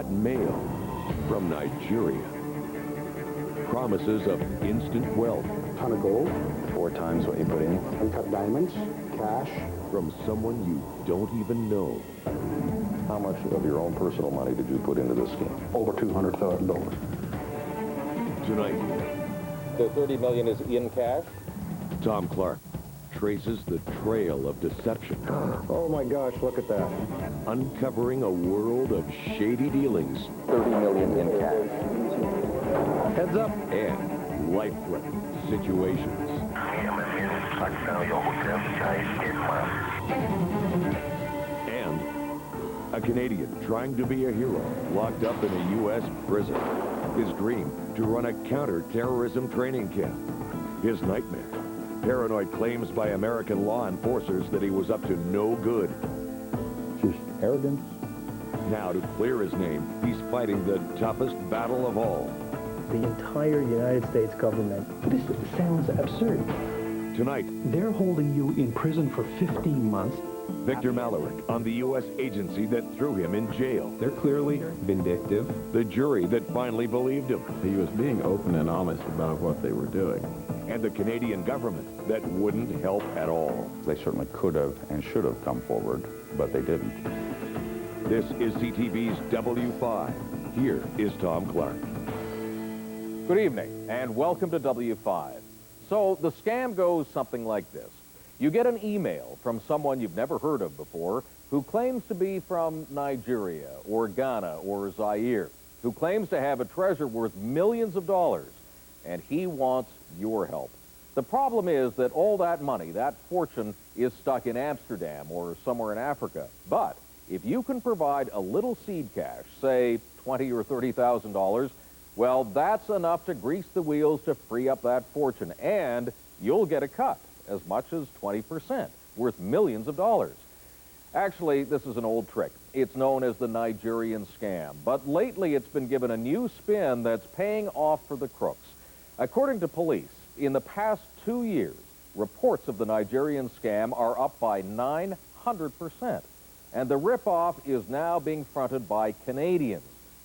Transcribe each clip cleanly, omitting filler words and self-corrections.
got mail from Nigeria. Promises of instant wealth. Ton of gold. 4 times what you put in. Uncut diamonds. Cash. From someone you don't even know. How much of your own personal money did you put into this scheme? Over $200,000. Tonight, The $30 million is in cash? Tom Clark traces the trail of deception. Oh my gosh, look at that. Uncovering a world of shady dealings. $30 million in cash. Heads up. And life-threatening situations. And a Canadian trying to be a hero, locked up in a U.S. prison. His dream, to run a counter-terrorism training camp. His nightmare, paranoid claims by American law enforcers that he was up to no good. Just arrogance. Now, to clear his name, he's fighting the toughest battle of all. The entire United States government. This sounds absurd. Tonight, They're holding you in prison for 15 months. Victor Malarick on the U.S. agency that threw him in jail. They're clearly vindictive. The jury that finally believed him. He was being open and honest about what they were doing. And the Canadian government that wouldn't help at all. They certainly could have and should have come forward, but they didn't. This is CTV's W5. Here is Tom Clark. Good evening, and welcome to W5. So, the scam goes something like this. You get an email from someone you've never heard of before who claims to be from Nigeria or Ghana or Zaire, who claims to have a treasure worth millions of dollars, and he wants your help. The problem is that all that money, that fortune, is stuck in Amsterdam or somewhere in Africa. But if you can provide a little seed cash, say $20,000 or $30,000, well, that's enough to grease the wheels to free up that fortune, and you'll get a cut, as much as 20%, worth millions of dollars. Actually, this is an old trick. It's known as the Nigerian scam, but lately it's been given a new spin that's paying off for the crooks. According to police, in the past 2 years, reports of the Nigerian scam are up by 900%, and the ripoff is now being fronted by Canadians,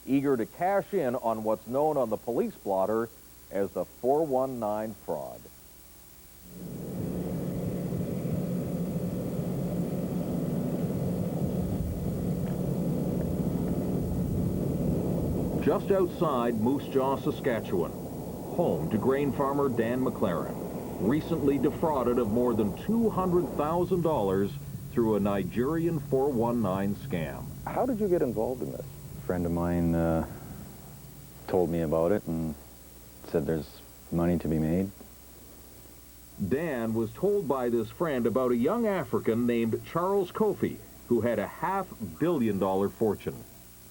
eager to cash in on what's known on the police blotter as the 419 fraud. Just outside Moose Jaw, Saskatchewan, home to grain farmer Dan McLaren, recently defrauded of more than $200,000 through a Nigerian 419 scam. How did you get involved in this? A friend of mine told me about it and said there's money to be made. Dan was told by this friend about a young African named Charles Kofi, who had a $500 million fortune.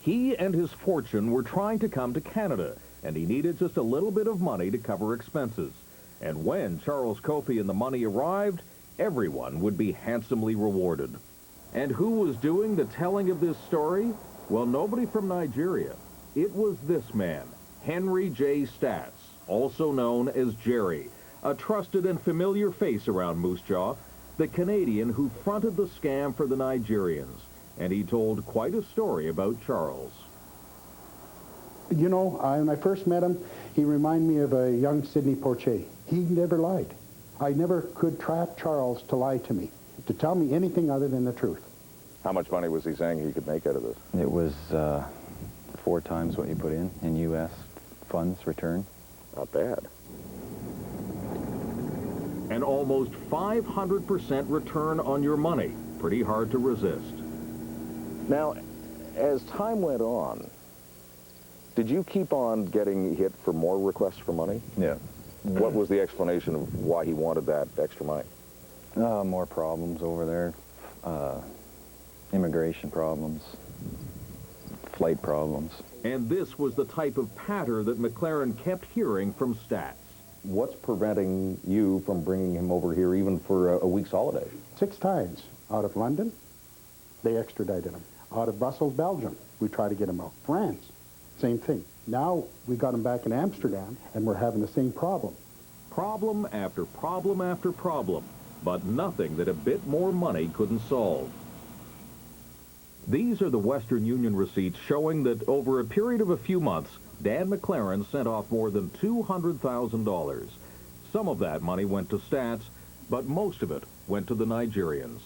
He and his fortune were trying to come to Canada, and he needed just a little bit of money to cover expenses. And when Charles Kofi and the money arrived, everyone would be handsomely rewarded. And who was doing the telling of this story? Well, nobody from Nigeria. It was this man, Henry J. Stats, also known as Jerry, a trusted and familiar face around Moose Jaw, the Canadian who fronted the scam for the Nigerians. And he told quite a story about Charles. You know, when I first met him, he reminded me of a young Sidney Poitier. He never lied. I never could trap Charles to lie to me, to tell me anything other than the truth. How much money was he saying he could make out of this? It was 4 times what you put in U.S. funds return. Not bad. An almost 500% return on your money. Pretty hard to resist. Now, as time went on, did you keep on getting hit for more requests for money? Yeah. What was the explanation of why he wanted that extra money? More problems over there. Immigration problems. Flight problems. And this was the type of patter that McLaren kept hearing from Stats. What's preventing you from bringing him over here even for a week's holiday? 6 times. Out of London, they extradited him. Out of Brussels, Belgium, we tried to get him out. France, same thing. Now we got him back in Amsterdam, and we're having the same problem. Problem after problem after problem, but nothing that a bit more money couldn't solve. These are the Western Union receipts showing that over a period of a few months, Dan McLaren sent off more than $200,000. Some of that money went to Stats, but most of it went to the Nigerians.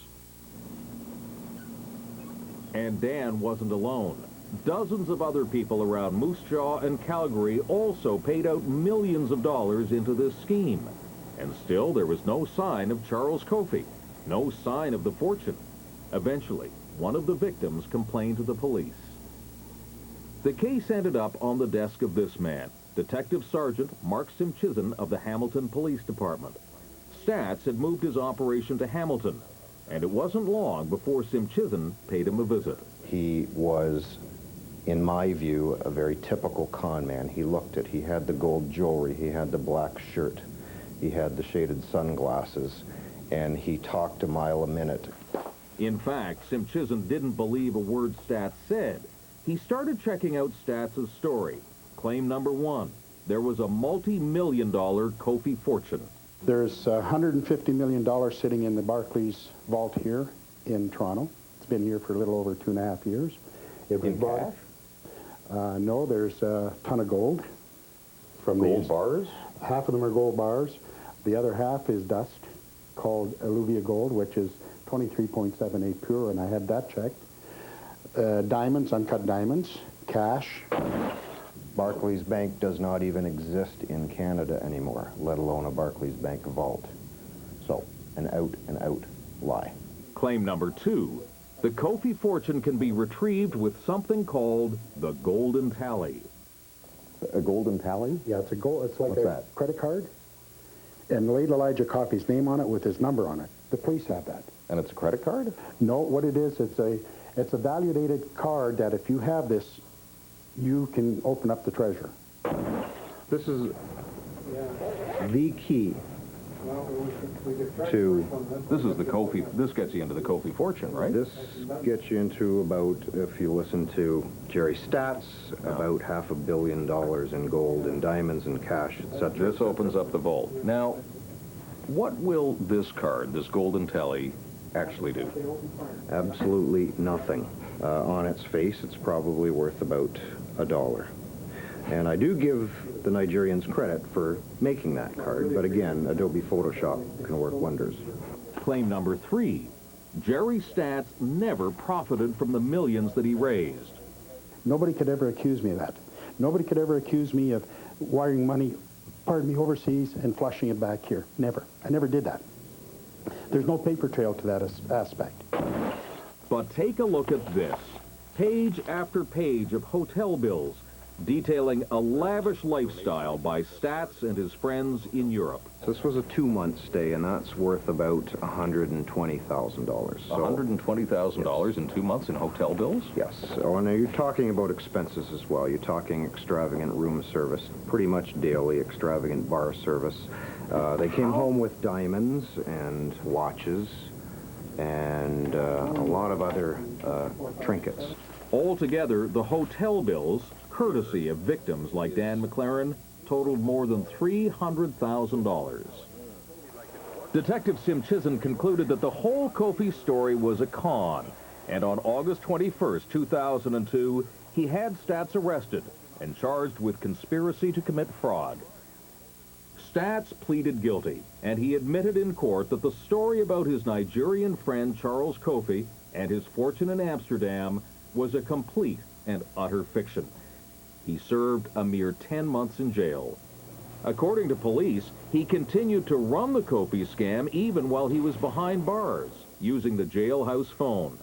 And Dan wasn't alone. Dozens of other people around Moose Jaw and Calgary also paid out millions of dollars into this scheme. And still, there was no sign of Charles Kofi, no sign of the fortune. Eventually, one of the victims complained to the police. The case ended up on the desk of this man, Detective Sergeant Mark Simpchism of the Hamilton Police Department. Stats had moved his operation to Hamilton, and it wasn't long before Simpchism paid him a visit. He was, in my view, a very typical con man. He had the gold jewelry, he had the black shirt, he had the shaded sunglasses, and he talked a mile a minute. In fact, Simpchism didn't believe a word Stats said. He started checking out Stats' story. Claim number one, there was a multi-million-dollar Kofi fortune. There's $150 million sitting in the Barclays vault here in Toronto. It's been here for a little over 2.5 years. In cash? No, there's a ton of gold. From Gold these. bars? Half of them are gold bars. The other half is dust called alluvia gold, which is 23.78 pure, and I had that checked. Diamonds, uncut diamonds, cash. Barclays Bank does not even exist in Canada anymore, let alone a Barclays Bank vault. So, an out-and-out lie. Claim number two, the Kofi fortune can be retrieved with something called the Golden Tally. A golden tally? Yeah, it's a gold. It's like What's a that? credit card. And late Elijah Coffey's name on it with his number on it. The police have that. And it's a credit card? No, what it is, it's a validated card that if you have this, you can open up the treasure. This is the key to... This is the Kofi, this gets you into the Kofi fortune, right? This gets you into about, if you listen to Jerry Stats, about $500 million in gold and diamonds and cash, etc. This opens up the vault. Now, what will this card, this Golden Tally, actually do? Absolutely nothing. On its face, it's probably worth about $1. And I do give the Nigerians credit for making that card, but again, Adobe Photoshop can work wonders. Claim number three, Jerry Stats never profited from the millions that he raised. Nobody could ever accuse me of that. Nobody could ever accuse me of wiring money, overseas and flushing it back here. Never. I never did that. There's no paper trail to that aspect. But take a look at this. Page after page of hotel bills detailing a lavish lifestyle by Stats and his friends in Europe. This was a 2-month stay, and that's worth about $120,000. So, $120,000 in 2 months in hotel bills? yes. Oh, now you're talking about expenses as well. You're talking extravagant room service, pretty much daily, extravagant bar service. They came home with diamonds and watches and a lot of other trinkets. Altogether, the hotel bills, courtesy of victims like Dan McLaren, totaled more than $300,000. Detective Simpchism concluded that the whole Kofi story was a con, and on August 21st, 2002, he had Stats arrested and charged with conspiracy to commit fraud. Stats pleaded guilty, and he admitted in court that the story about his Nigerian friend Charles Kofi and his fortune in Amsterdam was a complete and utter fiction. He served a mere 10 months in jail. According to police, he continued to run the Kofi scam even while he was behind bars, using the jailhouse phone.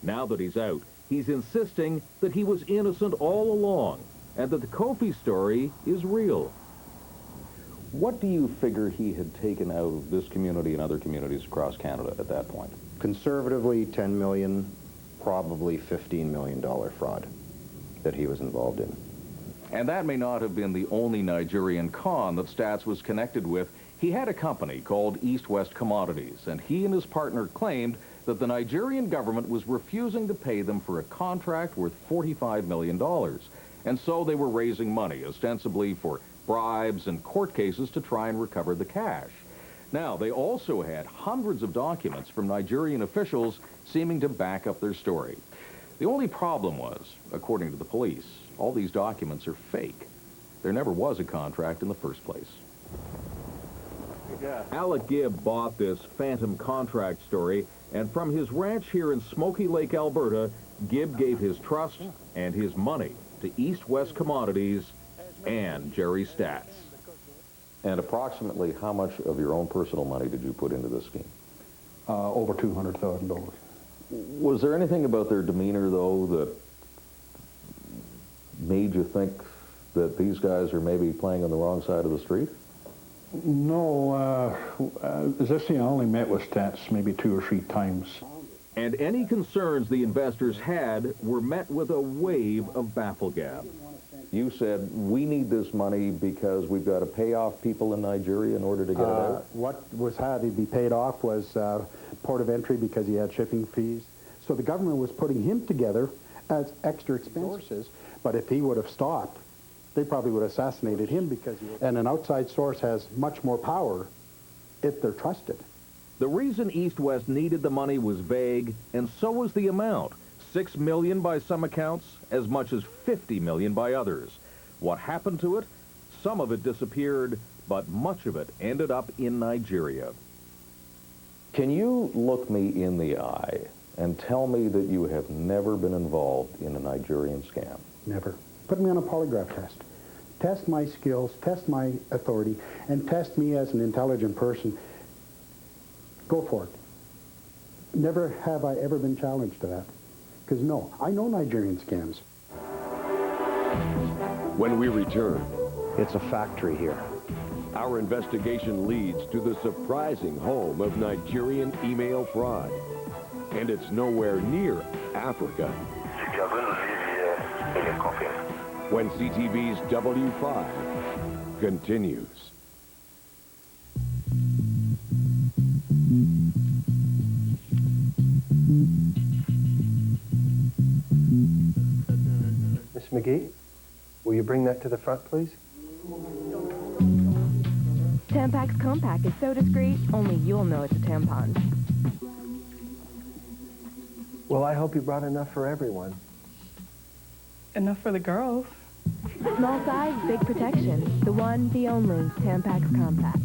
Now that he's out, he's insisting that he was innocent all along, and that the Kofi story is real. What do you figure he had taken out of this community and other communities across Canada at that point? Conservatively, $10 million, probably $15 million fraud that he was involved in. And that may not have been the only Nigerian con that Stats was connected with. He had a company called East West Commodities, and he and his partner claimed that the Nigerian government was refusing to pay them for a contract worth $45 million. And so they were raising money, ostensibly for bribes and court cases to try and recover the cash. Now, they also had hundreds of documents from Nigerian officials seeming to back up their story. The only problem was, according to the police, all these documents are fake. There never was a contract in the first place. Alec Gibb bought this phantom contract story, and from his ranch here in Smoky Lake, Alberta, Gibb gave his trust and his money to East West Commodities and Jerry Stats. And approximately how much of your own personal money did you put into this scheme? Over $200,000. Was there anything about their demeanor, though, that made you think that these guys are maybe playing on the wrong side of the street? No, I only met with Stats maybe 2 or 3 times. And any concerns the investors had were met with a wave of bafflegab. You said, we need this money because we've got to pay off people in Nigeria in order to get it out? What had to be paid off was port of entry because he had shipping fees. So the government was putting him together as extra expenses, but if he would have stopped, they probably would have assassinated him because and an outside source has much more power if they're trusted. The reason East West needed the money was vague, and so was the amount. $6 million by some accounts, as much as $50 million by others. What happened to it? Some of it disappeared, but much of it ended up in Nigeria. Can you look me in the eye and tell me that you have never been involved in a Nigerian scam? Never. Put me on a polygraph test. Test my skills, test my authority, and test me as an intelligent person. Go for it. Never have I ever been challenged to that. Because no, I know Nigerian scams. When we return, It's a factory here. our investigation leads to the surprising home of Nigerian email fraud. And it's nowhere near Africa. When CTV's W5 continues. Miss McGee, will you bring that to the front, please? Tampax Compact is so discreet, only you'll know it's a tampon. Well, I hope you brought enough for everyone. Enough for the girls. Small size, big protection. The one, the only, Tampax Compact.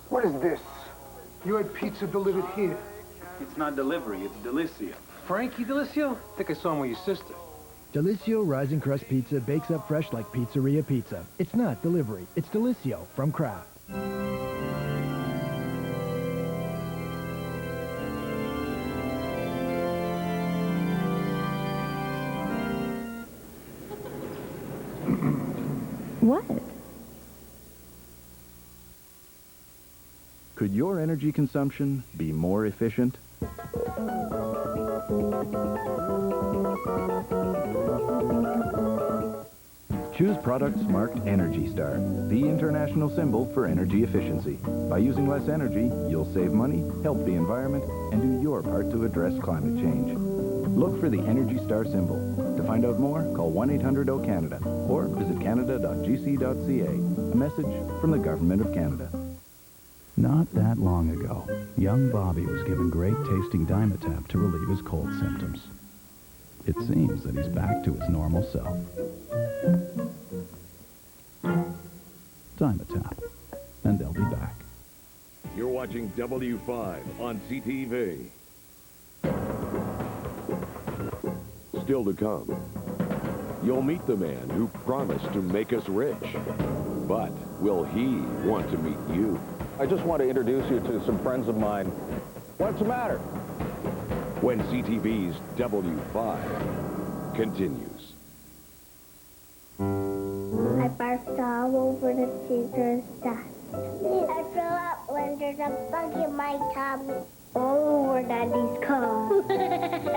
What is this? You had pizza delivered here. It's not delivery, it's Delicio. Frankie Delicio? I think I saw him with your sister. Delicio Rising Crust Pizza bakes up fresh like pizzeria pizza. It's not delivery, it's Delicio from Kraft. What? Could your energy consumption be more efficient? Choose products marked Energy Star, the international symbol for energy efficiency. By using less energy, you'll save money, help the environment, and do your part to address climate change. Look for the Energy Star symbol. To find out more, call 1-800-O-CANADA or visit canada.gc.ca. A message from the Government of Canada. Not that long ago, young Bobby was given great-tasting Dimetapp to relieve his cold symptoms. It seems that he's back to his normal self. Dimetapp, and they'll be back. You're watching W5 on CTV. Still to come, you'll meet the man who promised to make us rich. But will he want to meet you? I just want to introduce you to some friends of mine. What's the matter? When CTV's W5 continues. I barfed all over the teacher's desk. I throw up when there's a bug in my tummy. All over Daddy's car.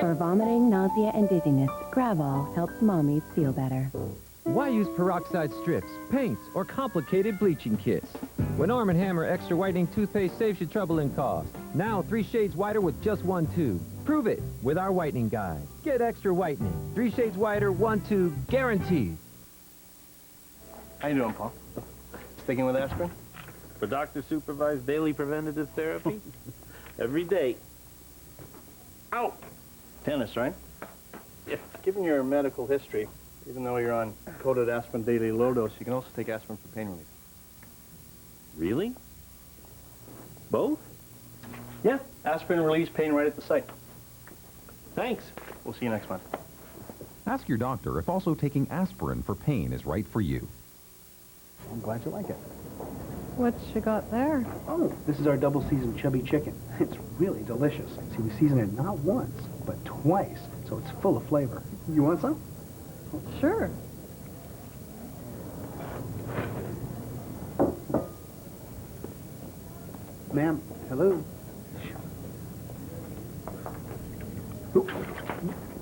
For vomiting, nausea, and dizziness, Gravol helps mommies feel better. Why use peroxide strips, paints, or complicated bleaching kits? When Arm & Hammer Extra Whitening Toothpaste saves you trouble and cost. Now 3 shades whiter with just 1 tube. Prove it with our whitening guide. Get extra whitening. 3 shades whiter, 1-2, guaranteed. How you doing, Paul? Sticking with aspirin? For doctor-supervised daily preventative therapy? Every day. Ow! Tennis, right? Yeah. Given your medical history, even though you're on coated aspirin daily low dose, you can also take aspirin for pain relief. Really? Both? Yeah, aspirin relieves pain right at the site. Thanks. We'll see you next month. Ask your doctor if also taking aspirin for pain is right for you. I'm glad you like it. What you got there? Oh, this is our double-seasoned chubby chicken. It's really delicious. See, we season it not once, but twice, so it's full of flavor. You want some? Sure. Ma'am, hello.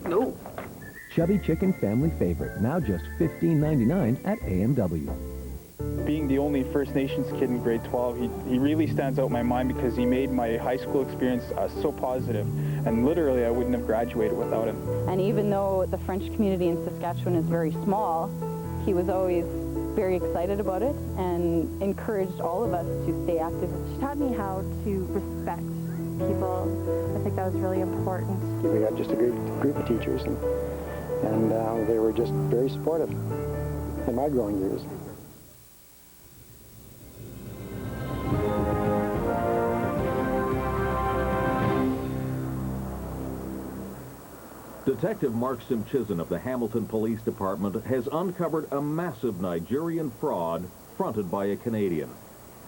No. Chubby Chicken family favorite, now just $15.99 at AMW. Being the only First Nations kid in grade 12, he really stands out in my mind because he made my high school experience so positive, and literally I wouldn't have graduated without him. And even though the French community in Saskatchewan is very small, he was always very excited about it and encouraged all of us to stay active. She taught me how to respect people. I think that was really important. We had just a great group of teachers, and they were just very supportive in my growing years. Detective Mark Simpchism of the Hamilton Police Department has uncovered a massive Nigerian fraud fronted by a Canadian.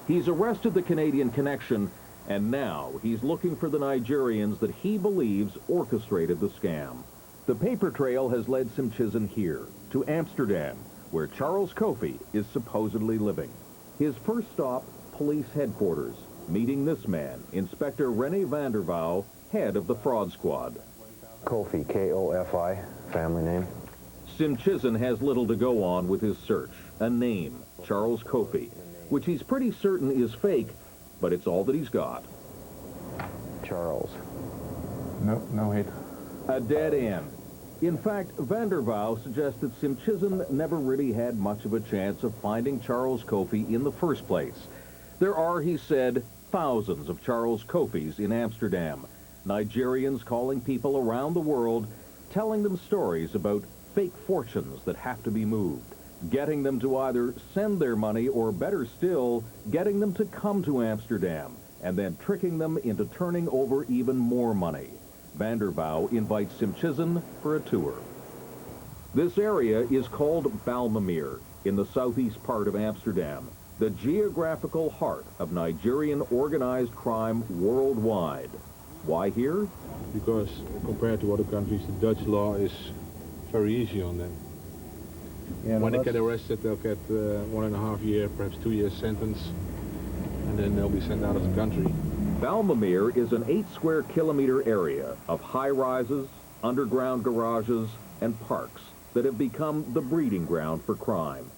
He's arrested the Canadian connection, and now he's looking for the Nigerians that he believes orchestrated the scam. The paper trail has led Simpchism here, to Amsterdam, where Charles Kofi is supposedly living. His first stop, police headquarters, meeting this man, Inspector Rene Vandervouw, head of the fraud squad. Kofi, K-O-F-I, family name. Simpchism has little to go on with his search. A name, Charles Kofi, which he's pretty certain is fake, but it's all that he's got. Charles. No hit. A dead end. In fact, Vandervouw suggests that Simpchism never really had much of a chance of finding Charles Kofi in the first place. There are, he said, thousands of Charles Kofis in Amsterdam. Nigerians calling people around the world, telling them stories about fake fortunes that have to be moved, getting them to either send their money or, better still, getting them to come to Amsterdam, and then tricking them into turning over even more money. Vandervouw invites Simpchism for a tour. This area is called Bijlmermeer, in the southeast part of Amsterdam, the geographical heart of Nigerian organized crime worldwide. Why here? Because compared to other countries, the Dutch law is very easy on them. Yeah, when they get arrested, they'll get 1.5 year, perhaps 2 year sentence, and then they'll be sent out of the country. Bijlmermeer is an 8 square kilometer area of high-rises, underground garages, and parks that have become the breeding ground for crime.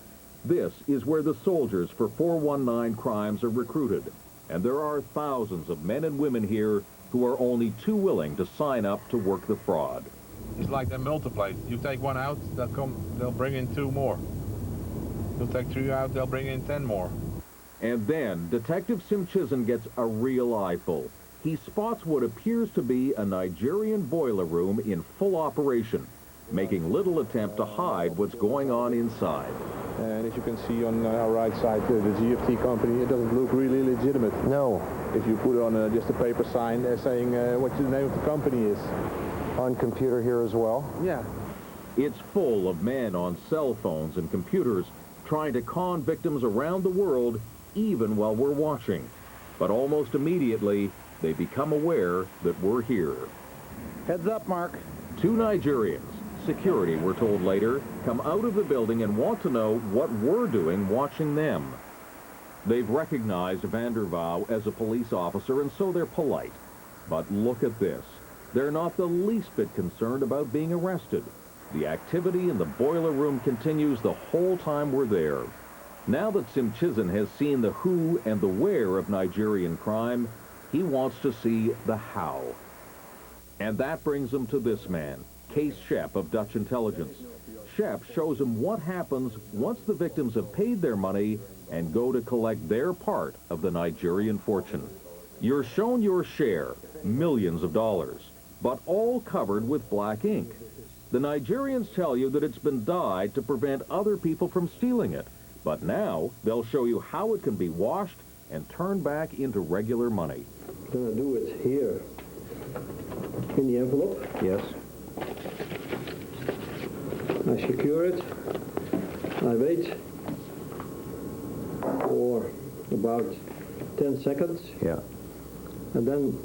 This is where the soldiers for 419 crimes are recruited, and there are thousands of men and women here who are only too willing to sign up to work the fraud. It's like they multiply. You take one out, they'll bring in 2 more. You take 3 out, they'll bring in 10 more. And then Detective Simpchism gets a real eyeful. He spots what appears to be a Nigerian boiler room in full operation, making little attempt to hide what's going on inside. And as you can see on our right side, the GFT company, it doesn't look really legitimate. No. If you put on just a paper sign saying what the name of the company is. On computer here as well? Yeah. It's full of men on cell phones and computers trying to con victims around the world, even while we're watching. But almost immediately, they become aware that we're here. Heads up, Mark. 2 Nigerians, security, we're told later, come out of the building and want to know what we're doing watching them. They've recognized Vandervouw as a police officer, and so they're polite. But look at this. They're not the least bit concerned about being arrested. The activity in the boiler room continues the whole time we're there. Now that Simpchism has seen the who and the where of Nigerian crime, he wants to see the how. And that brings him to this man, Kees Schepp of Dutch Intelligence. Schepp shows him what happens once the victims have paid their money and go to collect their part of the Nigerian fortune. You're shown your share, millions of dollars, but all covered with black ink. The Nigerians tell you that it's been dyed to prevent other people from stealing it, but now they'll show you how it can be washed and turned back into regular money. I'm going to do it here, in the envelope. Yes. I secure it. I wait for about 10 seconds. Yeah. And then,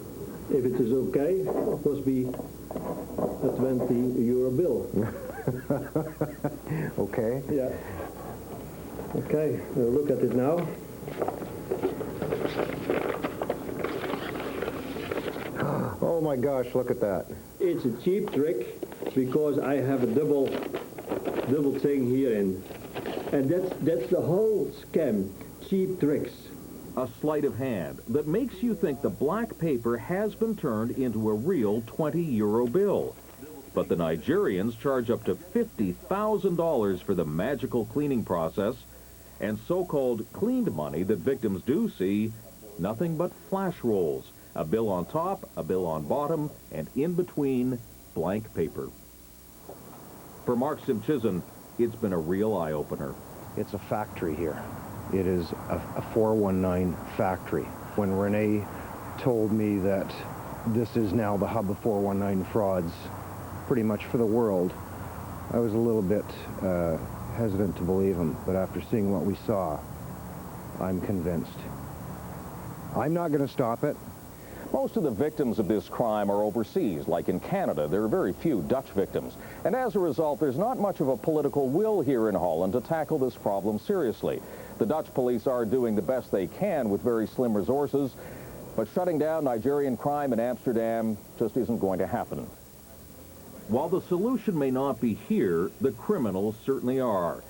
if it is okay, it must be a 20-euro bill. Okay. Yeah. Okay, we'll look at it now. Oh my gosh, look at that. It's a cheap trick because I have a double thing here in. And that's the whole scam, cheap tricks. A sleight of hand that makes you think the black paper has been turned into a real 20-euro bill. But the Nigerians charge up to $50,000 for the magical cleaning process, and so-called cleaned money that victims do see, nothing but flash rolls, a bill on top, a bill on bottom, and in between, blank paper. For Mark Simpchism, it's been a real eye-opener. It's a factory here. It is a 419 factory. When Renee told me that this is now the hub of 419 frauds, pretty much for the world, I was a little bit hesitant to believe him, but after seeing what we saw, I'm convinced. I'm not going to stop it. Most of the victims of this crime are overseas, like in Canada. There are very few Dutch victims. And as a result, there's not much of a political will here in Holland to tackle this problem seriously. The Dutch police are doing the best they can with very slim resources, but shutting down Nigerian crime in Amsterdam just isn't going to happen. While the solution may not be here, the criminals certainly are.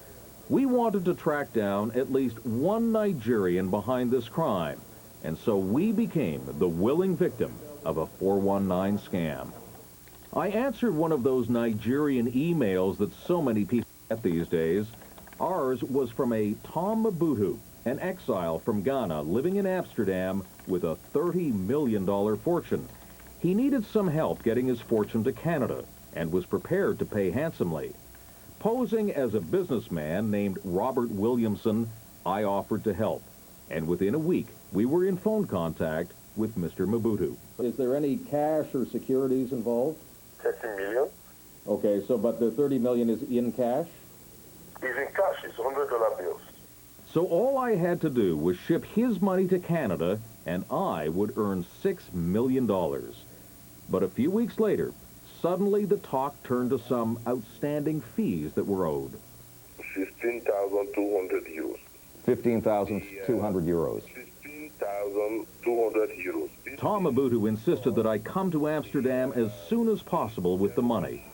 We wanted to track down at least one Nigerian behind this crime, and so we became the willing victim of a 419 scam. I answered one of those Nigerian emails that so many people get these days. Ours was from a Tom Mobutu, an exile from Ghana living in Amsterdam with a $30 million fortune. He needed some help getting his fortune to Canada and was prepared to pay handsomely. Posing as a businessman named Robert Williamson, I offered to help. And within a week, we were in phone contact with Mr. Mobutu. Is there any cash or securities involved? 30 million. Okay, so but the 30 million is in cash? It's in cash. It's $100 bills. So all I had to do was ship his money to Canada, and I would earn $6 million. But a few weeks later, suddenly the talk turned to some outstanding fees that were owed. 15,200 euros. 15,200 euros. 15,200 euros. Tom Mobutu insisted that I come to Amsterdam as soon as possible with the money.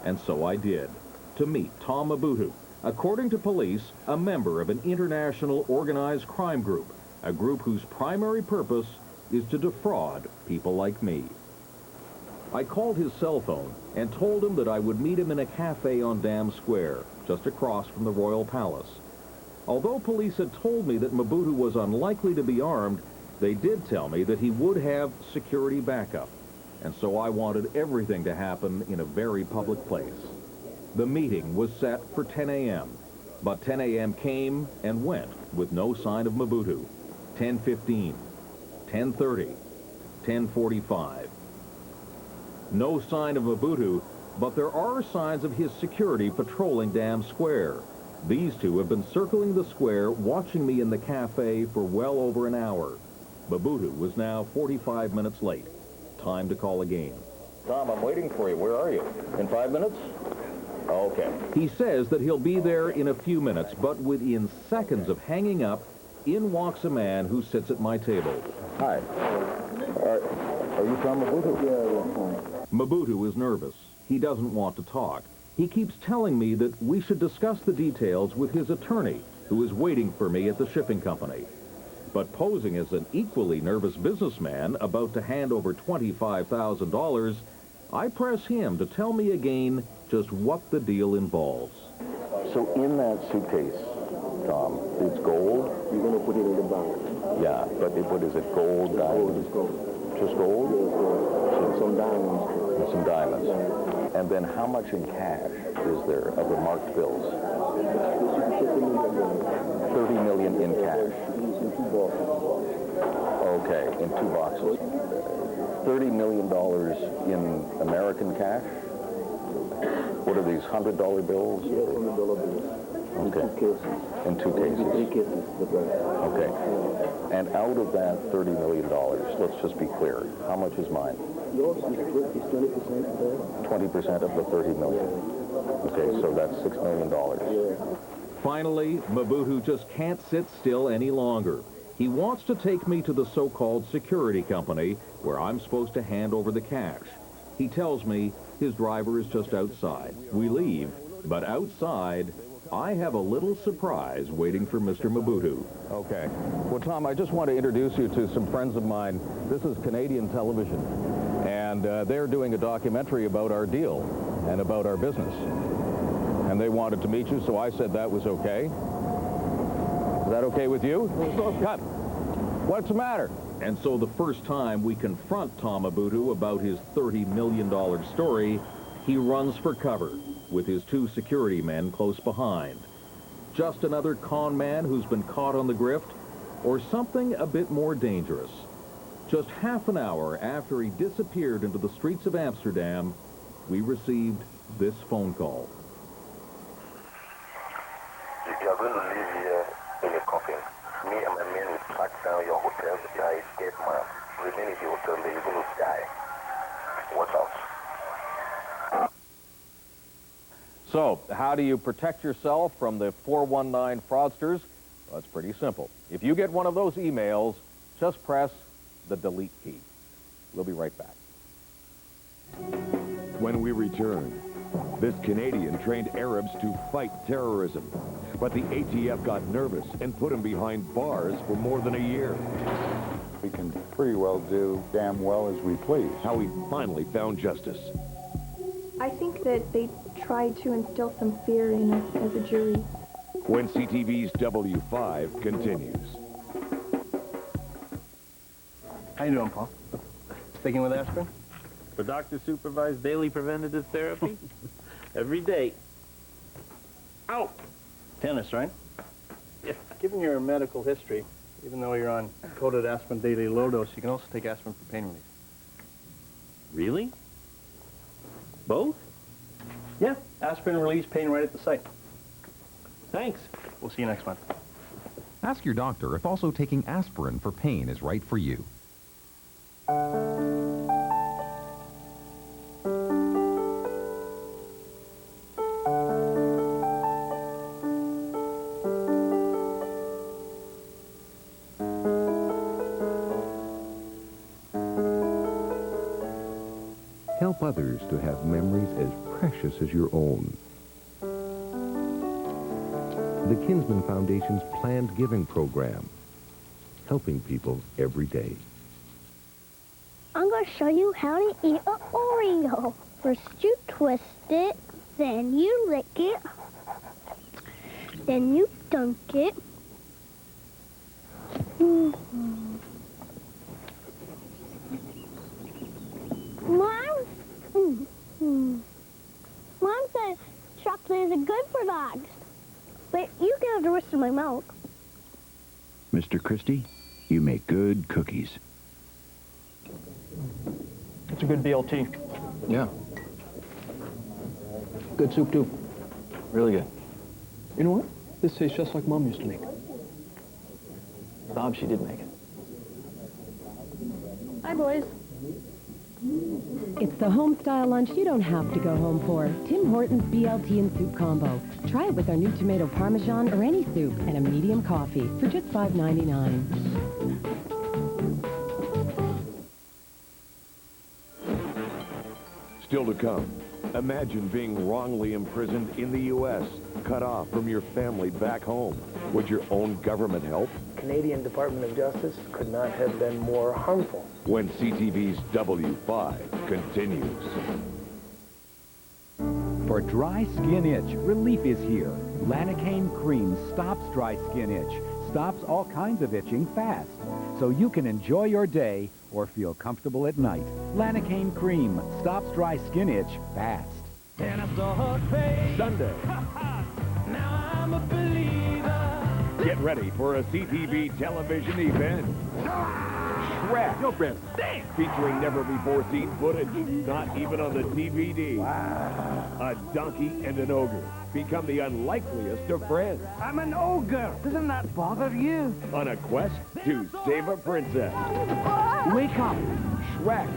And so I did, to meet Tom Mobutu, according to police, a member of an international organized crime group, a group whose primary purpose is to defraud people like me. I called his cell phone and told him that I would meet him in a cafe on Dam Square, just across from the Royal Palace. Although police had told me that Mobutu was unlikely to be armed, they did tell me that he would have security backup. And so I wanted everything to happen in a very public place. The meeting was set for 10 a.m., but 10 a.m. came and went with no sign of Mobutu. 10:15, 10:30, 10:45. No sign of Mobutu, but there are signs of his security patrolling Dam Square. These two have been circling the square, watching me in the cafe for well over an hour. Mobutu was now 45 minutes late. Time to call again. Tom, I'm waiting for you. Where are you? In 5 minutes? Okay. He says that he'll be there in a few minutes, but within seconds of hanging up, in walks a man who sits at my table. Hi. Are you from Mobutu? Yeah. Mobutu is nervous. He doesn't want to talk. He keeps telling me that we should discuss the details with his attorney, who is waiting for me at the shipping company. But posing as an equally nervous businessman about to hand over $25,000, I press him to tell me again just what the deal involves. So in that suitcase, Tom, it's gold? You're going to put it in the bank. Yeah, but what is it, gold, diamonds? It's gold. Just gold? Yeah, some diamonds. Some diamonds. Yeah. And then how much in cash is there of the marked bills? 30 million in cash. Okay, in 2 boxes. $30 million in American cash? What are these, $100 bills? Yes, $100 bills. Okay. In 2 cases. 3 cases. Okay. And out of that $30 million, let's just be clear, how much is mine? Yours is 20%. 20% of the $30 million. Okay, so that's $6 million. Yeah. Finally, Mobutu just can't sit still any longer. He wants to take me to the so-called security company where I'm supposed to hand over the cash. He tells me his driver is just outside. We leave, but outside, I have a little surprise waiting for Mr. Mobutu. Okay. Well, Tom, I just want to introduce you to some friends of mine. This is Canadian television, and they're doing a documentary about our deal and about our business. And they wanted to meet you, so I said that was okay. Is that okay with you? Cut. What's the matter? And so the first time we confront Tom Mobutu about his $30 million story, he runs for cover with his 2 security men close behind. Just another con man who's been caught on the grift, or something a bit more dangerous? Just half an hour after he disappeared into the streets of Amsterdam, we received this phone call. You are going to live here in a coffin. Me and my men will track down your hotel. You are a dead man. Remain in the hotel, then you're going to die. Watch out. So, how do you protect yourself from the 419 fraudsters? Well, it's pretty simple. If you get one of those emails, just press the delete key. We'll be right back. When we return, this Canadian trained Arabs to fight terrorism, but the ATF got nervous and put him behind bars for more than a year. We can pretty well do damn well as we please. How he finally found justice. I think that they tried to instill some fear in us as a jury. When CTV's W5 continues. How you doing, Paul? Sticking with aspirin? For doctor-supervised daily preventative therapy? Every day. Ow! Tennis, right? Yeah. Given your medical history, even though you're on coated aspirin daily low dose, you can also take aspirin for pain relief. Really? Both? Yeah, aspirin relieves pain right at the site. Thanks. We'll see you next month. Ask your doctor if also taking aspirin for pain is right for you. Help others to have memories as precious as your own. The Kinsman Foundation's planned giving program, helping people every day. I'm going to show you how to eat an Oreo. First you twist it, then you lick it, then you dunk it. Mom said chocolate isn't good for dogs, but you can have the rest of my milk. Mr. Christie, you make good cookies. It's a good BLT. Yeah. Good soup, too. Really good. You know what? This tastes just like Mom used to make. Bob, she did make it. Hi, boys. It's the home-style lunch you don't have to go home for. Tim Hortons BLT and soup combo. Try it with our new tomato parmesan or any soup and a medium coffee for just $5.99. Still to come, imagine being wrongly imprisoned in the U.S., cut off from your family back home. Would your own government help? Canadian Department of Justice could not have been more harmful. When CTV's W5 continues. For dry skin itch, relief is here. Lanacane Cream stops dry skin itch, stops all kinds of itching fast, so you can enjoy your day or feel comfortable at night. Lanacane Cream stops dry skin itch fast. And I saw her face. Sunday. Now I'm a believer. Get ready for a CTV television event. Shrek. Yo, Brad. Dang. Featuring never-before-seen footage, not even on the DVD. Wow. A donkey and an ogre become the unlikeliest of friends. I'm an ogre. Doesn't that bother you? On a quest to save a princess. Wake up. Shrek.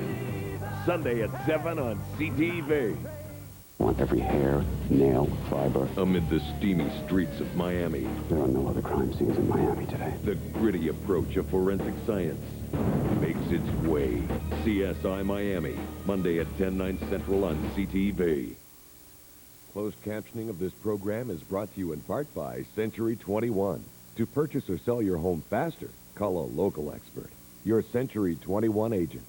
Sunday at 7 on CTV. Want every hair, nail, fiber. Amid the steamy streets of Miami. There are no other crime scenes in Miami today. The gritty approach of forensic science makes its way. CSI Miami, Monday at 10, 9 Central on CTV. Closed captioning of this program is brought to you in part by Century 21. To purchase or sell your home faster, call a local expert. Your Century 21 agent.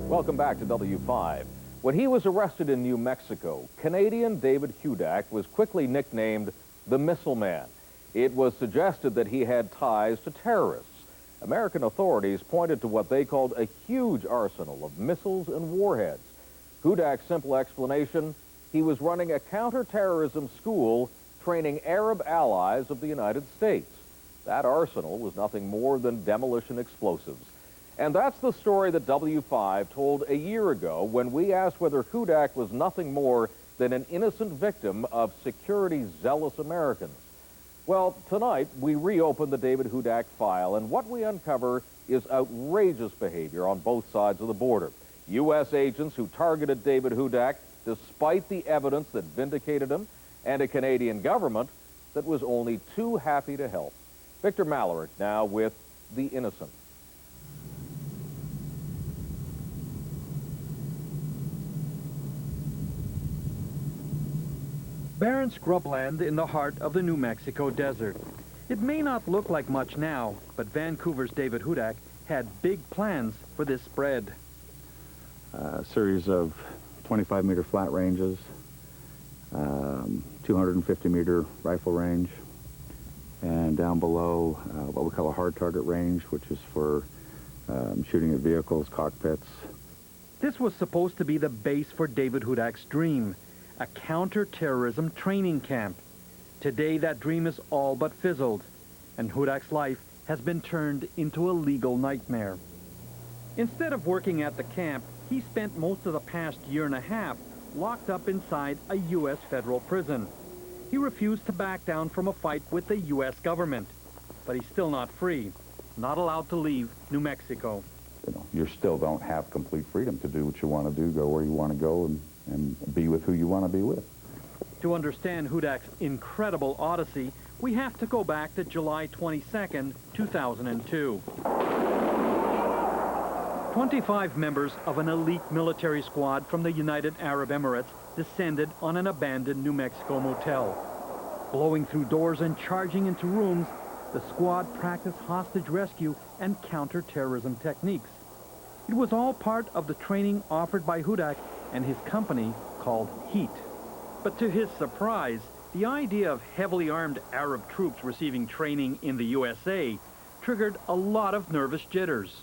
Welcome back to W5. When he was arrested in New Mexico, Canadian David Hudak was quickly nicknamed the Missile Man. It was suggested that he had ties to terrorists. American authorities pointed to what they called a huge arsenal of missiles and warheads. Hudak's simple explanation, he was running a counterterrorism school training Arab allies of the United States. That arsenal was nothing more than demolition explosives. And that's the story that W5 told a year ago when we asked whether Hudak was nothing more than an innocent victim of security-zealous Americans. Well, tonight we reopen the David Hudak file, and what we uncover is outrageous behavior on both sides of the border. U.S. agents who targeted David Hudak despite the evidence that vindicated him, and a Canadian government that was only too happy to help. Victor Malarick now with The Innocent. Barren scrubland in the heart of the New Mexico desert. It may not look like much now, but Vancouver's David Hudak had big plans for this spread. A series of 25-meter flat ranges, 250-meter rifle range, and down below what we call a hard target range, which is for shooting at vehicles, cockpits. This was supposed to be the base for David Hudak's dream, a counter-terrorism training camp. Today, that dream is all but fizzled, and Hudak's life has been turned into a legal nightmare. Instead of working at the camp, he spent most of the past year and a half locked up inside a U.S. federal prison. He refused to back down from a fight with the U.S. government, but he's still not free, not allowed to leave New Mexico. You still don't have complete freedom to do what you want to do, go where you want to go, and be with who you want to be with. To understand Hudak's incredible odyssey, we have to go back to July 22nd, 2002. 25 members of an elite military squad from the United Arab Emirates descended on an abandoned New Mexico motel. Blowing through doors and charging into rooms, the squad practiced hostage rescue and counter-terrorism techniques. It was all part of the training offered by Hudak and his company called HEAT. But to his surprise, the idea of heavily armed Arab troops receiving training in the USA triggered a lot of nervous jitters.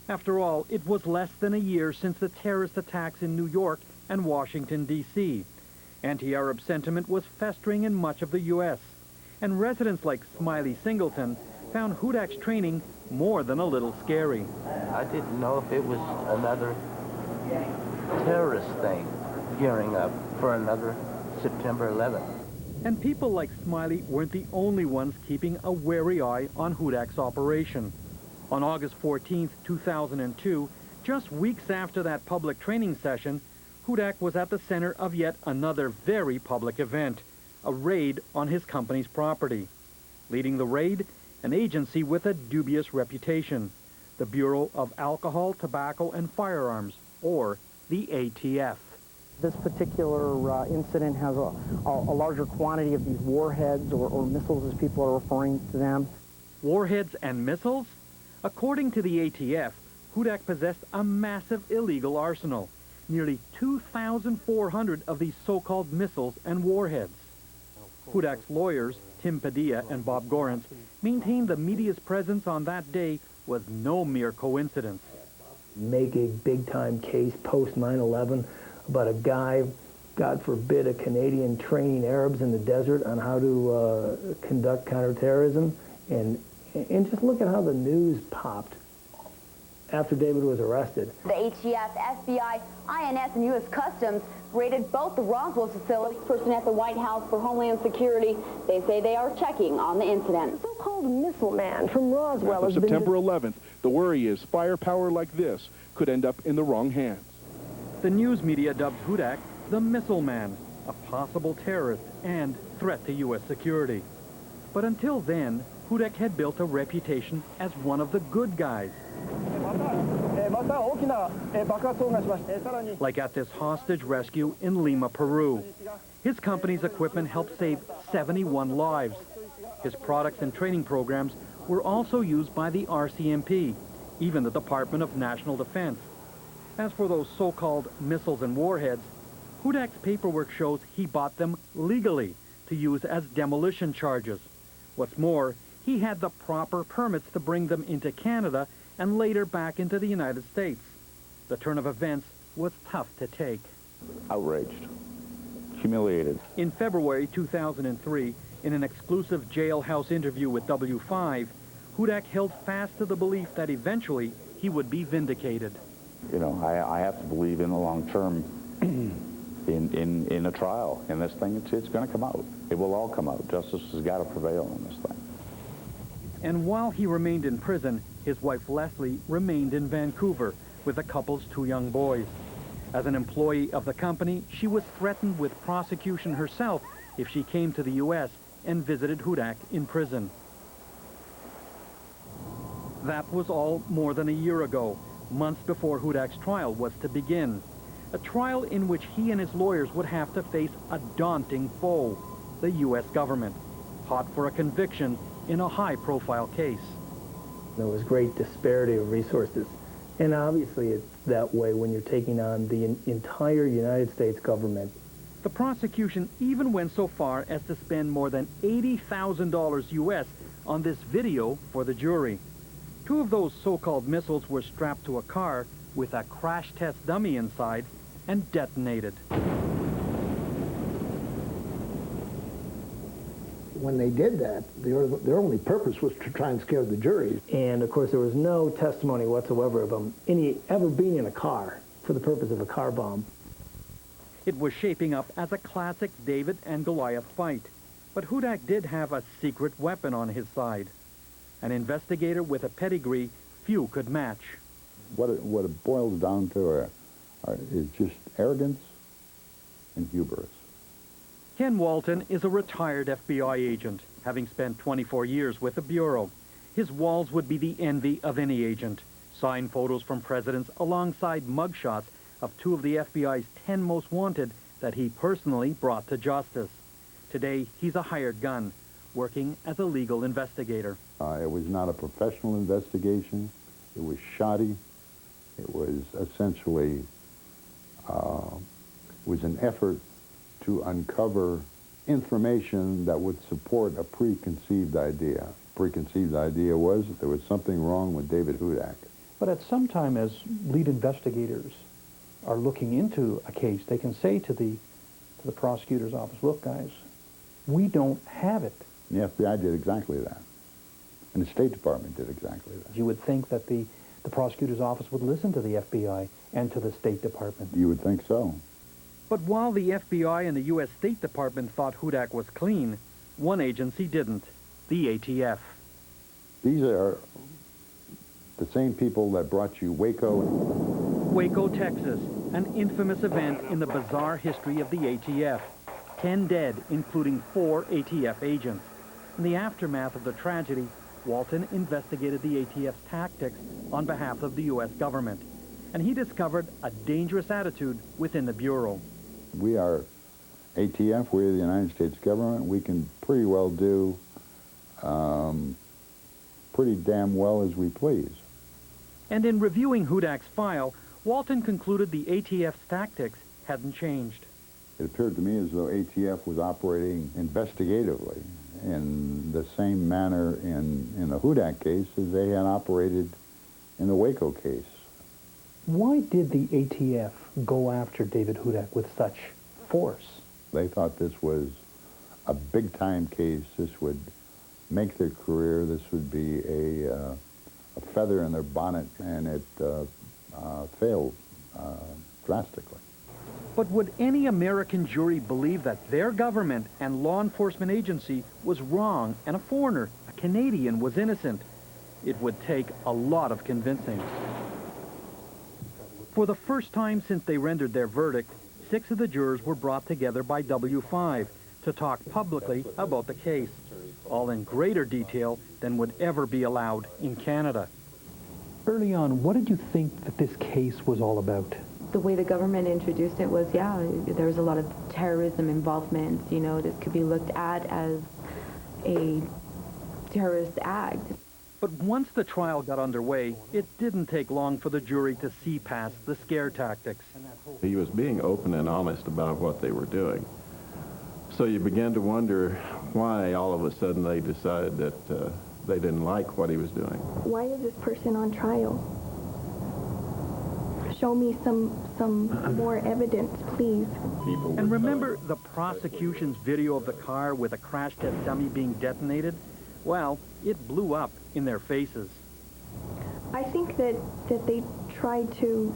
After all, it was less than a year since the terrorist attacks in New York and Washington, D.C. Anti-Arab sentiment was festering in much of the U.S., and residents like Smiley Singleton found Hudak's training more than a little scary. I didn't know if it was another terrorist thing gearing up for another September 11th. And people like Smiley weren't the only ones keeping a wary eye on Hudak's operation. On August 14th, 2002, just weeks after that public training session, Hudak was at the center of yet another very public event, a raid on his company's property. Leading the raid, an agency with a dubious reputation, the Bureau of Alcohol, Tobacco, and Firearms, or the ATF. This particular incident has a larger quantity of these warheads or missiles, as people are referring to them. Warheads and missiles? According to the ATF, Hudak possessed a massive illegal arsenal. Nearly 2,400 of these so-called missiles and warheads. Hudak's lawyers, Tim Padilla and Bob Gorence, maintained the media's presence on that day was no mere coincidence. Make a big-time case post 9/11 about a guy, God forbid, a Canadian training Arabs in the desert on how to conduct counterterrorism, and just look at how the news popped after David was arrested. The ATF, FBI, INS, and U.S. Customs raided both the Roswell facility. Person at the White House for Homeland Security, they say they are checking on the incident. The so-called missile man from Roswell has September 11th, the worry is firepower like this could end up in the wrong hands. The news media dubbed Hudak the Missile Man, a possible terrorist and threat to U.S. security. But until then, Hudak had built a reputation as one of the good guys. Like at this hostage rescue in Lima, Peru. His company's equipment helped save 71 lives. His products and training programs were also used by the RCMP, even the Department of National Defense. As for those so-called missiles and warheads, Hudak's paperwork shows he bought them legally to use as demolition charges. What's more, he had the proper permits to bring them into Canada and later back into the United States. The turn of events was tough to take. Outraged, humiliated. In February 2003, in an exclusive jailhouse interview with W5, Hudak held fast to the belief that eventually he would be vindicated. You know, I have to believe in the long term in a trial. In this thing, it's going to come out. It will all come out. Justice has got to prevail in this thing. And while he remained in prison, his wife Leslie remained in Vancouver with the couple's 2 young boys. As an employee of the company, she was threatened with prosecution herself if she came to the U.S. and visited Hudak in prison. That was all more than a year ago, months before Hudak's trial was to begin. A trial in which he and his lawyers would have to face a daunting foe, the U.S. government, hot for a conviction in a high-profile case. There was great disparity of resources. And obviously it's that way when you're taking on the entire United States government. The prosecution even went so far as to spend more than $80,000 U.S. on this video for the jury. 2 of those so-called missiles were strapped to a car with a crash test dummy inside and detonated. When they did that, their only purpose was to try and scare the jury. And of course there was no testimony whatsoever of them ever being in a car for the purpose of a car bomb. It was shaping up as a classic David and Goliath fight. But Hudak did have a secret weapon on his side. An investigator with a pedigree few could match. What it boils down to is just arrogance and hubris. Ken Walton is a retired FBI agent, having spent 24 years with the Bureau. His walls would be the envy of any agent. Signed photos from presidents alongside mugshots of 2 of the FBI's 10 most wanted that he personally brought to justice. Today, he's a hired gun, working as a legal investigator. It was not a professional investigation. It was shoddy. It was essentially was an effort to uncover information that would support a preconceived idea. Preconceived idea was that there was something wrong with David Hudak. But at some time, as lead investigators are looking into a case, they can say to the prosecutor's office, look, guys, we don't have it. The FBI did exactly that. And the State Department did exactly that. You would think that the prosecutor's office would listen to the FBI and to the State Department. You would think so. But while the FBI and the U.S. State Department thought Hudak was clean, one agency didn't, the ATF. These are the same people that brought you Waco. Waco, Texas, an infamous event in the bizarre history of the ATF. 10 dead, including 4 ATF agents. In the aftermath of the tragedy, Walton investigated the ATF's tactics on behalf of the U.S. government, and he discovered a dangerous attitude within the Bureau. we are ATF, we're the United States government. We can pretty well do pretty damn well as we please. And in reviewing Hudak's file, Walton concluded the ATF's tactics hadn't changed. It appeared to me as though ATF was operating investigatively in the same manner in the Hudak case as they had operated in the Waco case. Why did the ATF go after David Hudak with such force? They thought this was a big-time case. This would make their career. This would be a feather in their bonnet, and it failed drastically. But would any American jury believe that their government and law enforcement agency was wrong and a foreigner, a Canadian, was innocent? It would take a lot of convincing. For the first time since they rendered their verdict, 6 of the jurors were brought together by W5 to talk publicly about the case, all in greater detail than would ever be allowed in Canada. Early on, what did you think that this case was all about? The way the government introduced it was, there was a lot of terrorism involvement. You know, this could be looked at as a terrorist act. But once the trial got underway, it didn't take long for the jury to see past the scare tactics. He was being open and honest about what they were doing. So you began to wonder why all of a sudden they decided that they didn't like what he was doing. Why is this person on trial? Show me some more evidence, please. And remember the prosecution's video of the car with a crash test dummy being detonated? Well, it blew up in their faces. I think that they tried to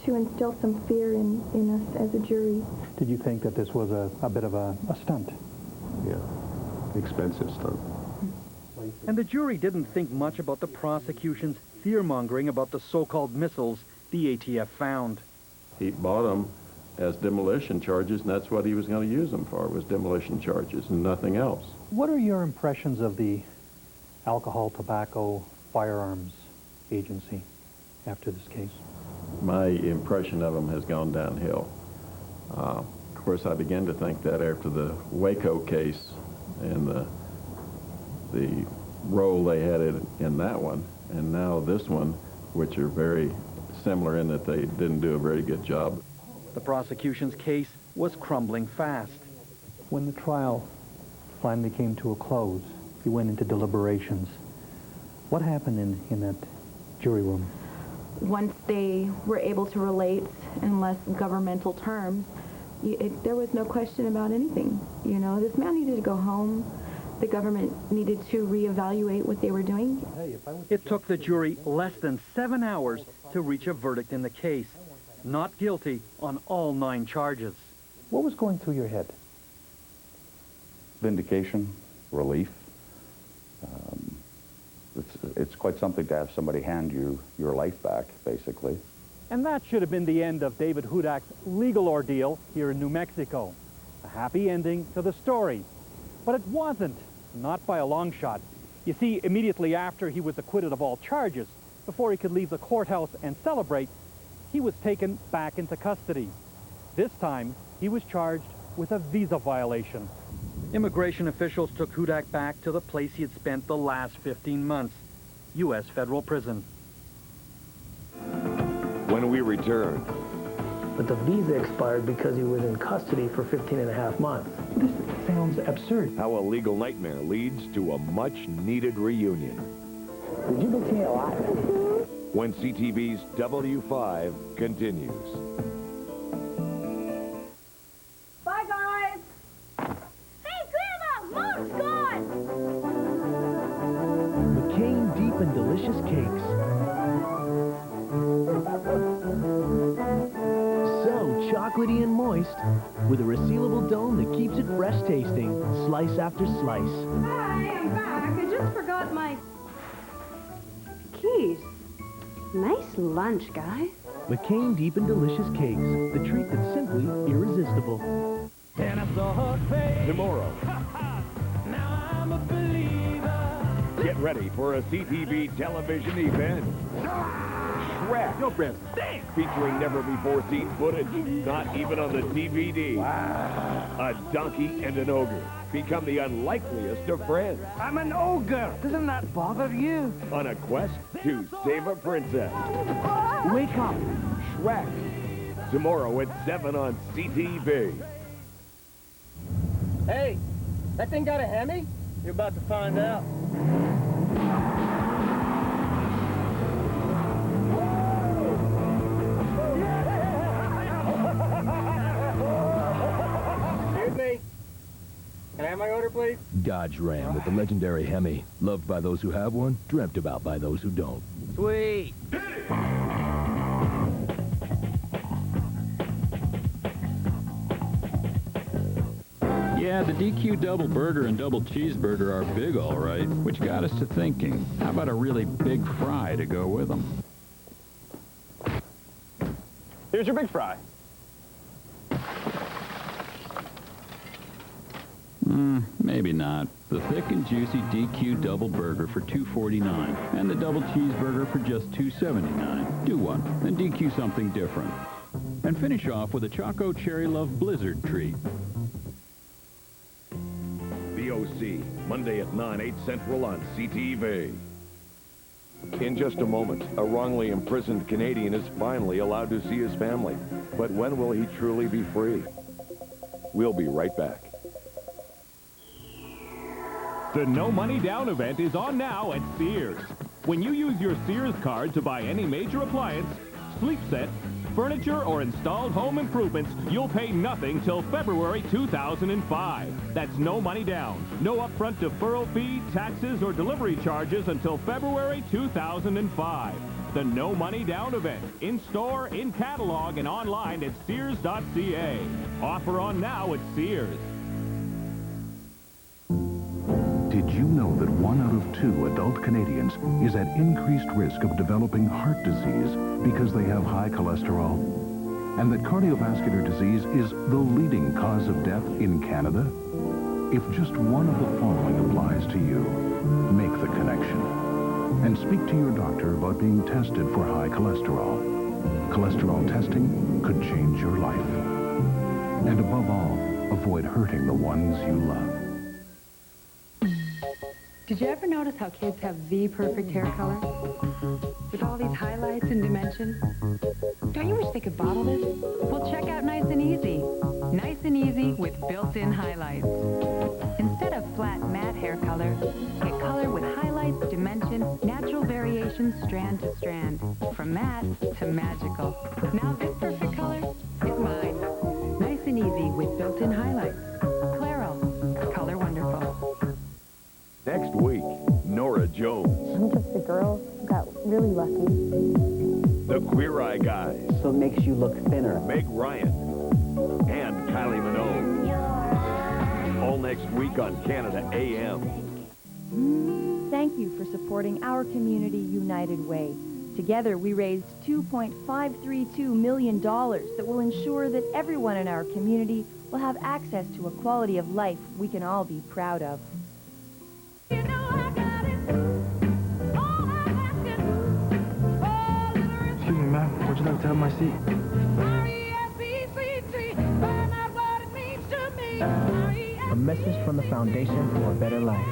instill some fear in us as a jury. Did you think that this was a bit of a stunt? Yeah, expensive stunt. And the jury didn't think much about the prosecution's fear-mongering about the so-called missiles the ATF found. He bought them as demolition charges, and that's what he was going to use them for, was demolition charges and nothing else. What are your impressions of the Alcohol, Tobacco, Firearms Agency after this case? My impression of them has gone downhill. Of course, I began to think that after the Waco case and the role they had in that one, and now this one, which are very similar in that they didn't do a very good job. The prosecution's case was crumbling fast. When the trial finally came to a close, you went into deliberations. What happened in that jury room? Once they were able to relate in less governmental terms, there was no question about anything. You know, this man needed to go home. The government needed to reevaluate what they were doing. It took the jury less than 7 hours to reach a verdict in the case. Not guilty on all 9 charges. What was going through your head? Vindication, relief. It's quite something to have somebody hand you your life back, basically. And that should have been the end of David Hudak's legal ordeal here in New Mexico. A happy ending to the story. But it wasn't, not by a long shot. You see, immediately after he was acquitted of all charges, before he could leave the courthouse and celebrate, he was taken back into custody. This time, he was charged with a visa violation. Immigration officials took Hudak back to the place he had spent the last 15 months, U.S. federal prison. When we return. But the visa expired because he was in custody for 15 and a half months. This sounds absurd. How a legal nightmare leads to a much-needed reunion. Did you get me a lot? When CTV's W5 continues. Bye, guys. Hey, Grandma! Mom's gone! McCain Deep and Delicious Cakes. So chocolatey and moist, with a resealable dome that keeps it fresh tasting, slice after slice. I am back. I just forgot my keys. Nice lunch, guys. McCain Deep and Delicious Cakes, the treat that's simply irresistible. And I'm so hooked, Tomorrow. now I'm a believer. Get ready for a CTV television event. Shrek. Your breath stinks. Featuring never-before-seen footage, not even on the DVD. Wow. A donkey and an ogre become the unlikeliest of friends. I'm an ogre. Doesn't that bother you? On a quest to save a princess. Wake up. Shrek. Tomorrow at 7 on CTV. Hey, that thing got a Hemi? You're about to find out. Excuse me. Can I have my order, please? Dodge Ram with the legendary Hemi. Loved by those who have one, dreamt about by those who don't. Sweet. Yeah, the DQ double burger and double cheeseburger are big, all right, which got us to thinking, how about a really big fry to go with them? Here's your big fry. Maybe not. The thick and juicy DQ double burger for $2.49 and the double cheeseburger for just $2.79. Do one, then DQ something different. And finish off with a Choco Cherry Love Blizzard treat. The OC, Monday at 9, 8 Central on CTV. In just a moment, a wrongly imprisoned Canadian is finally allowed to see his family. But when will he truly be free? We'll be right back. The No Money Down event is on now at Sears. When you use your Sears card to buy any major appliance, sleep set, furniture, or installed home improvements, you'll pay nothing till February 2005. That's no money down. No upfront deferral fee, taxes, or delivery charges until February 2005. The No Money Down event. In store, in catalog, and online at Sears.ca. Offer on now at Sears. Did you know that 1 out of 2 adult Canadians is at increased risk of developing heart disease because they have high cholesterol? And that cardiovascular disease is the leading cause of death in Canada? If just one of the following applies to you, make the connection. And speak to your doctor about being tested for high cholesterol. Cholesterol testing could change your life. And above all, avoid hurting the ones you love. Did you ever notice how kids have the perfect hair color? With all these highlights and dimension? Don't you wish they could bottle this? Well, check out Nice and Easy. Nice and Easy with built-in highlights. Instead of flat, matte hair color, get color with highlights, dimension, natural variations strand to strand. From matte to magical. Now this perfect color is mine. Nice and Easy with built-in highlights. Claro. Color wonderful. Next week, Nora Jones. I'm just a girl who got really lucky. The Queer Eye Guys. So it makes you look thinner. Meg Ryan. And Kylie Minogue. All next week on Canada AM. Thank you for supporting our community United Way. Together, we raised $2.532 million that will ensure that everyone in our community will have access to a quality of life we can all be proud of. Excuse me, ma'am. Would you like to have my seat? A message from the Foundation for a Better Life.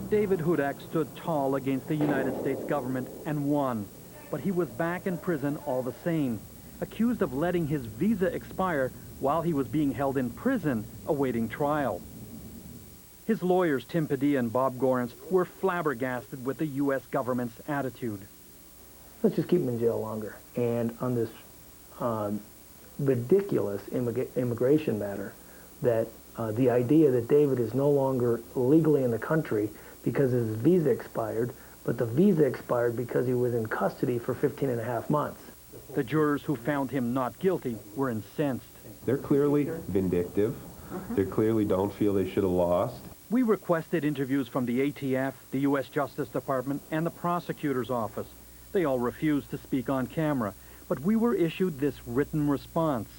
David Hudak stood tall against the United States government and won. But he was back in prison all the same, accused of letting his visa expire while he was being held in prison awaiting trial. His lawyers, Tim Padilla and Bob Gorence, were flabbergasted with the U.S. government's attitude. Let's just keep him in jail longer. And on this ridiculous immigration matter, that the idea that David is no longer legally in the country because his visa expired, but the visa expired because he was in custody for 15 and a half months. The jurors who found him not guilty were incensed. They're clearly vindictive. They clearly don't feel they should have lost. We requested interviews from the ATF, the U.S. Justice Department, and the prosecutor's office. They all refused to speak on camera, but we were issued this written response.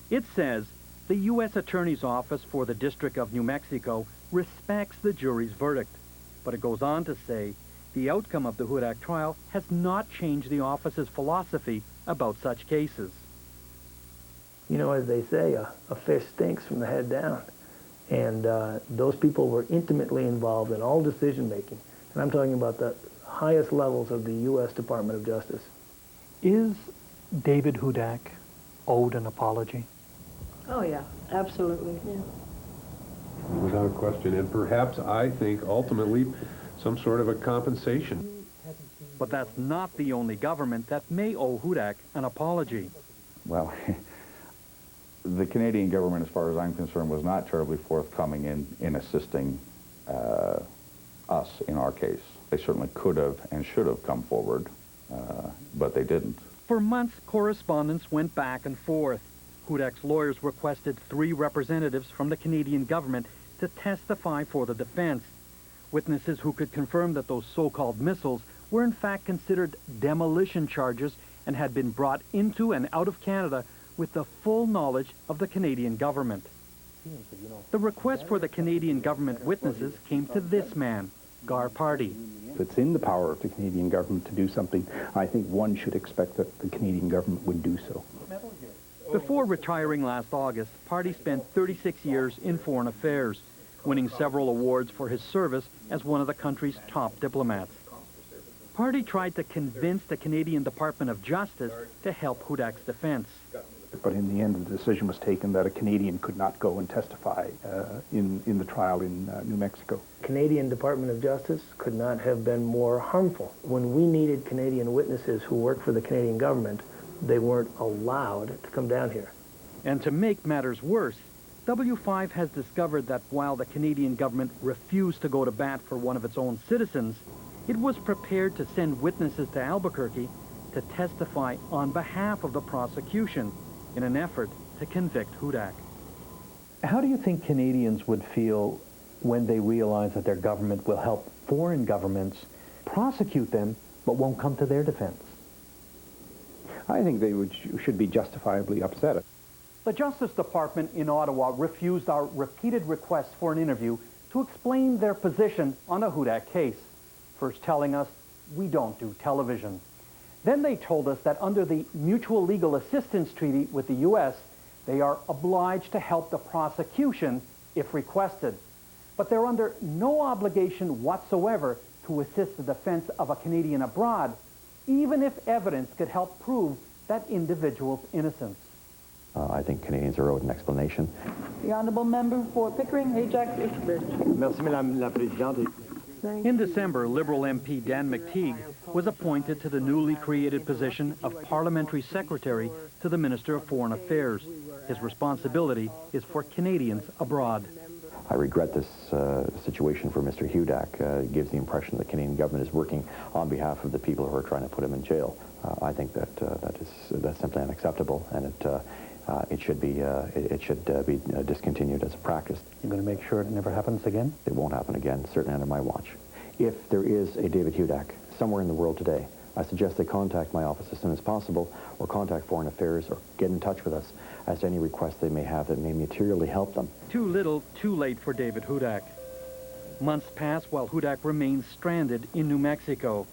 It says, The U.S. Attorney's Office for the District of New Mexico respects the jury's verdict, but it goes on to say the outcome of the Hudak trial has not changed the office's philosophy about such cases. You know, as they say, a fish stinks from the head down. And those people were intimately involved in all decision-making. And I'm talking about the highest levels of the U.S. Department of Justice. Is David Hudak owed an apology? Oh, yeah, absolutely. Yeah. Without question. And perhaps, I think, ultimately, some sort of a compensation. But that's not the only government that may owe Hudak an apology. Well, the Canadian government, as far as I'm concerned, was not terribly forthcoming in assisting us in our case. They certainly could have and should have come forward, but they didn't. For months, correspondence went back and forth. Hudak's lawyers requested 3 representatives from the Canadian government to testify for the defense. Witnesses who could confirm that those so-called missiles were in fact considered demolition charges and had been brought into and out of Canada with the full knowledge of the Canadian government. The request for the Canadian government witnesses came to this man, Gar Party. If it's in the power of the Canadian government to do something, I think one should expect that the Canadian government would do so. Before retiring last August, Party spent 36 years in foreign affairs, winning several awards for his service as one of the country's top diplomats. Party tried to convince the Canadian Department of Justice to help Hudak's defense. But in the end, the decision was taken that a Canadian could not go and testify in the trial in New Mexico. Canadian Department of Justice could not have been more harmful. When we needed Canadian witnesses who worked for the Canadian government, they weren't allowed to come down here. And to make matters worse, W5 has discovered that while the Canadian government refused to go to bat for one of its own citizens, it was prepared to send witnesses to Albuquerque to testify on behalf of the prosecution in an effort to convict Hudak. How do you think Canadians would feel when they realize that their government will help foreign governments prosecute them but won't come to their defense? I think they should be justifiably upset. The Justice Department in Ottawa refused our repeated requests for an interview to explain their position on the Hudak case, first telling us we don't do television. Then they told us that under the Mutual Legal Assistance Treaty with the U.S., they are obliged to help the prosecution if requested. But they're under no obligation whatsoever to assist the defense of a Canadian abroad, even if evidence could help prove that individual's innocence. I think Canadians are owed an explanation. The Honourable Member for Pickering, Ajax, Ipswich. Merci, Madame la Présidente. In December, Liberal MP Dan McTeague was appointed to the newly created position of Parliamentary Secretary to the Minister of Foreign Affairs. His responsibility is for Canadians abroad. I regret this situation for Mr. Hudak. It gives the impression the Canadian government is working on behalf of the people who are trying to put him in jail. I think that's simply unacceptable, and it should be discontinued as a practice. You're going to make sure it never happens again? It won't happen again, certainly under my watch. If there is a David Hudak somewhere in the world today, I suggest they contact my office as soon as possible, or contact Foreign Affairs, or get in touch with us as to any requests they may have that may materially help them. Too little, too late for David Hudak. Months pass while Hudak remains stranded in New Mexico.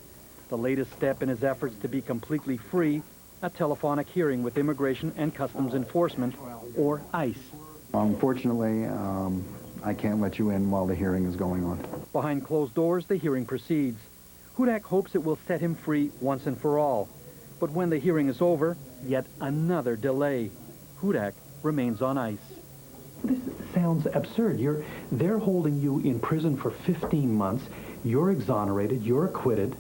The latest step in his efforts to be completely free, a telephonic hearing with Immigration and Customs Enforcement, or ICE. Unfortunately, I can't let you in while the hearing is going on. Behind closed doors, the hearing proceeds. Hudak hopes it will set him free once and for all. But when the hearing is over, yet another delay. Hudak remains on ice. This sounds absurd. They're holding you in prison for 15 months. You're exonerated, you're acquitted,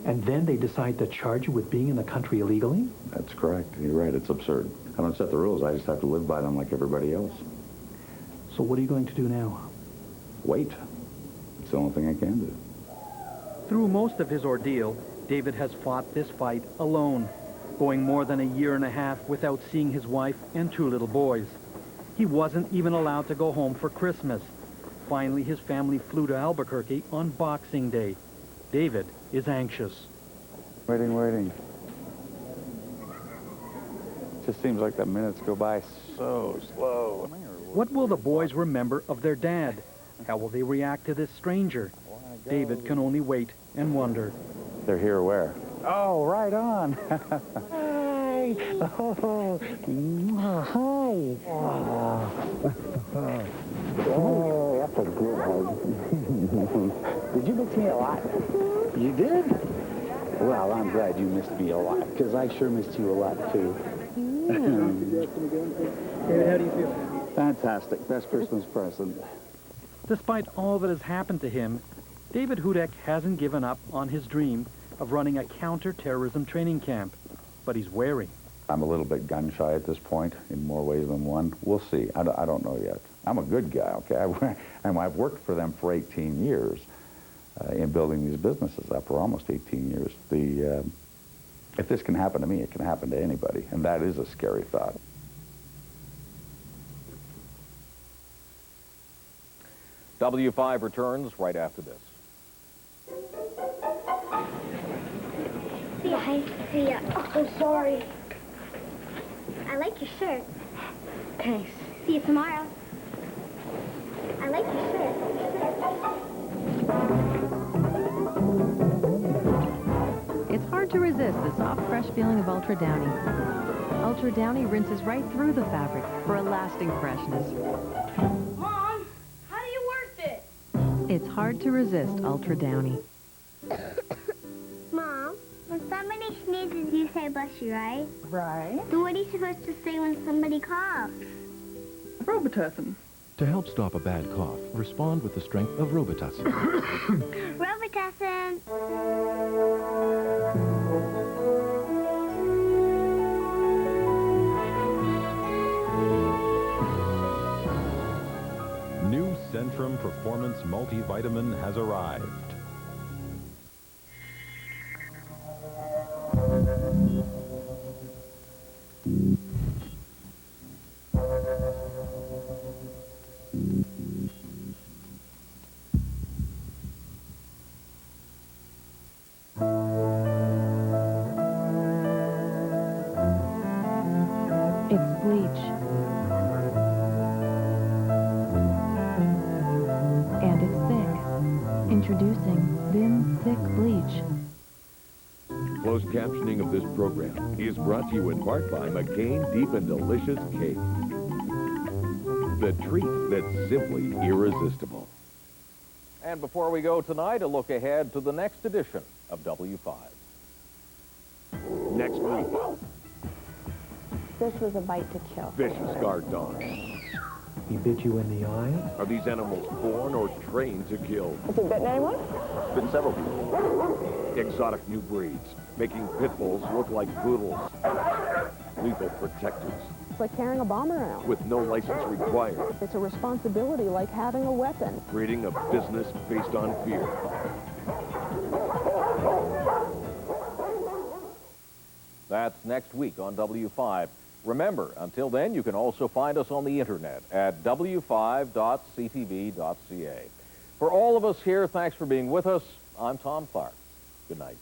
and then they decide to charge you with being in the country illegally? That's correct. You're right. It's absurd. I don't set the rules. I just have to live by them like everybody else. So what are you going to do now? Wait. It's the only thing I can do. Through most of his ordeal, David has fought this fight alone, going more than a year and a half without seeing his wife and 2 little boys. He wasn't even allowed to go home for Christmas. Finally, his family flew to Albuquerque on Boxing Day. David is anxious. Waiting. Just seems like the minutes go by so slow. What will the boys remember of their dad? How will they react to this stranger? David can only wait and wonder. They're here where? Oh, right on. Hi. Oh, hi. Oh, that's a good hug. Did you miss me a lot? You did? Well, I'm glad you missed me a lot, because I sure missed you a lot, too. David, how do you feel? Fantastic. Best Christmas present. Despite all that has happened to him, David Hudek hasn't given up on his dream of running a counter-terrorism training camp, but he's wary. I'm a little bit gun-shy at this point in more ways than one. We'll see. I don't know yet. I'm a good guy, okay? I've worked for them for 18 years in building these businesses up for almost 18 years. If this can happen to me, it can happen to anybody, and that is a scary thought. W5 returns right after this. See ya, hi. See ya. Oh, sorry. I like your shirt. Thanks. See you tomorrow. I like your shirt. It's hard to resist the soft, fresh feeling of Ultra Downy. Ultra Downy rinses right through the fabric for a lasting freshness. Mom, how do you work this? It's hard to resist Ultra Downy. Mom, when somebody sneezes, you say bless you, right? Right. So what are you supposed to say when somebody coughs? Robitussin. To help stop a bad cough, respond with the strength of Robitussin. Robitussin. New Centrum Performance Multivitamin has arrived. It's bleach. And it's thick. Introducing Vim Thick Bleach. Closed captioning of this program is brought to you in part by McCain Deep and Delicious Cake. The treat that's simply irresistible. And before we go tonight, a look ahead to the next edition of W5. Next week, This was a bite to kill. vicious guard dogs. He bit you in the eye? Are these animals born or trained to kill? Has it bitten anyone? Been several people. Exotic new breeds, making pit bulls look like poodles. Lethal protectors, It's like carrying a bomb around. with no license required. It's a responsibility like having a weapon. Creating a business based on fear. That's next week on W5. Remember, until then, you can also find us on the internet at w5.ctv.ca. For all of us here, thanks for being with us. I'm Tom Clark. Good night.